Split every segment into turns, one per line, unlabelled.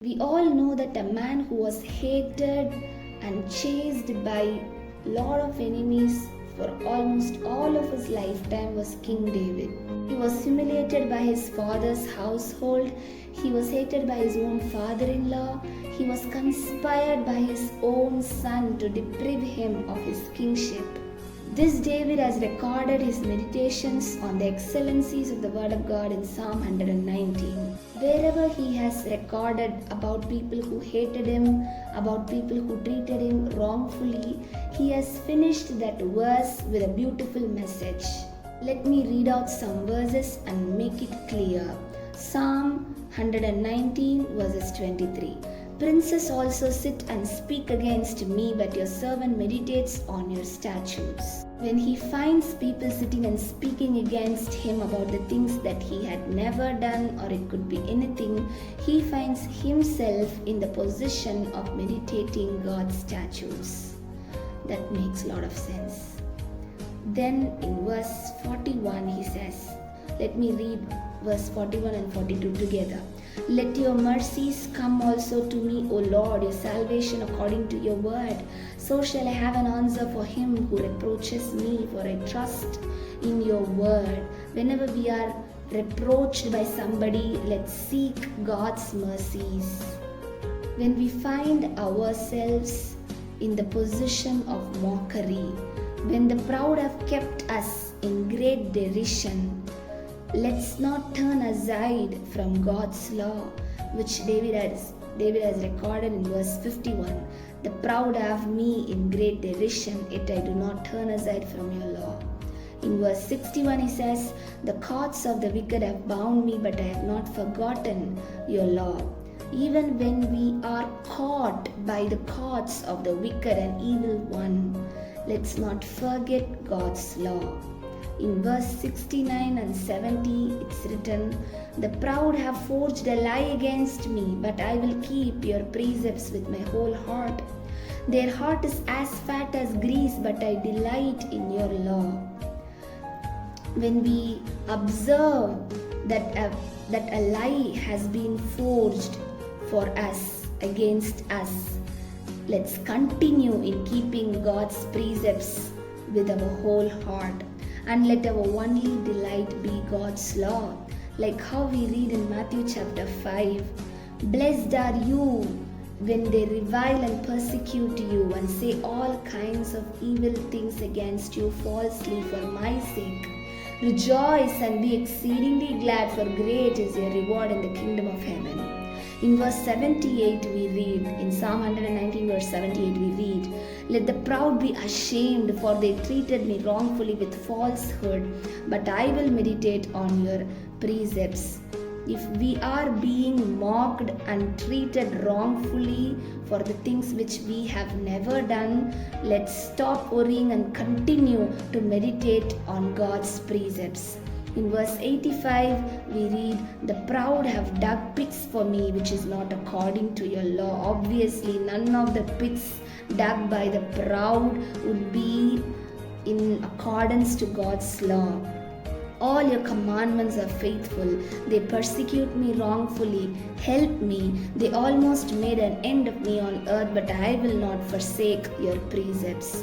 We all know that a man who was hated and chased by lot of enemies for almost all of his lifetime was King David. He was humiliated by his father's household. He was hated by his own father-in-law. He was conspired by his own son to deprive him of his kingship. This David has recorded his meditations on the excellencies of the Word of God in Psalm 119. Wherever he has recorded about people who hated him, about people who treated him wrongfully, he has finished that verse with a beautiful message. Let me read out some verses and make it clear. Psalm 119 verses 23. Princes also sit and speak against me, but your servant meditates on your statutes. When he finds people sitting and speaking against him about the things that he had never done, or it could be anything, he finds himself in the position of meditating God's statutes. That makes a lot of sense. Then in verse 41 he says, let me read verse 41 and 42 together. Let your mercies come also to me, O Lord, your salvation according to your word. So shall I have an answer for him who reproaches me, for I trust in your word. Whenever we are reproached by somebody, let's seek God's mercies. When we find ourselves in the position of mockery, when the proud have kept us in great derision, let's not turn aside from God's law, which David has recorded in verse 51. The proud have me in great derision, yet I do not turn aside from your law. In verse 61 he says, the cords of the wicked have bound me, but I have not forgotten your law. Even when we are caught by the cords of the wicked and evil one, let's not forget God's law. In verse 69 and 70 it's written, the proud have forged a lie against me, but I will keep your precepts with my whole heart. Their heart is as fat as grease, but I delight in your law. When we observe that a lie has been forged for us, against us, let's continue in keeping God's precepts with our whole heart. And let our only delight be God's law. Like how we read in Matthew chapter 5, blessed are you when they revile and persecute you and say all kinds of evil things against you falsely for my sake. Rejoice and be exceedingly glad, for great is your reward in the kingdom of heaven. In verse 78 we read, in Psalm 119 verse 78 we read, let the proud be ashamed, for they treated me wrongfully with falsehood, but I will meditate on your precepts. If we are being mocked and treated wrongfully for the things which we have never done, let's stop worrying and continue to meditate on God's precepts. In verse 85 we read, the proud have dug pits for me, which is not according to your law. Obviously none of the pits dug by the proud would be in accordance to God's law. All your commandments are faithful. They persecute me wrongfully. Help me. They almost made an end of me on earth, but I will not forsake your precepts.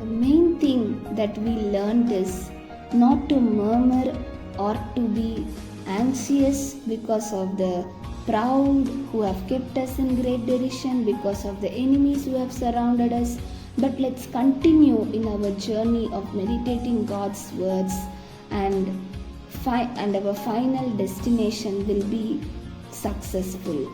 The main thing that we learned is not to murmur or to be anxious because of the proud who have kept us in great derision, because of the enemies who have surrounded us, but let's continue in our journey of meditating God's words, and our final destination will be successful.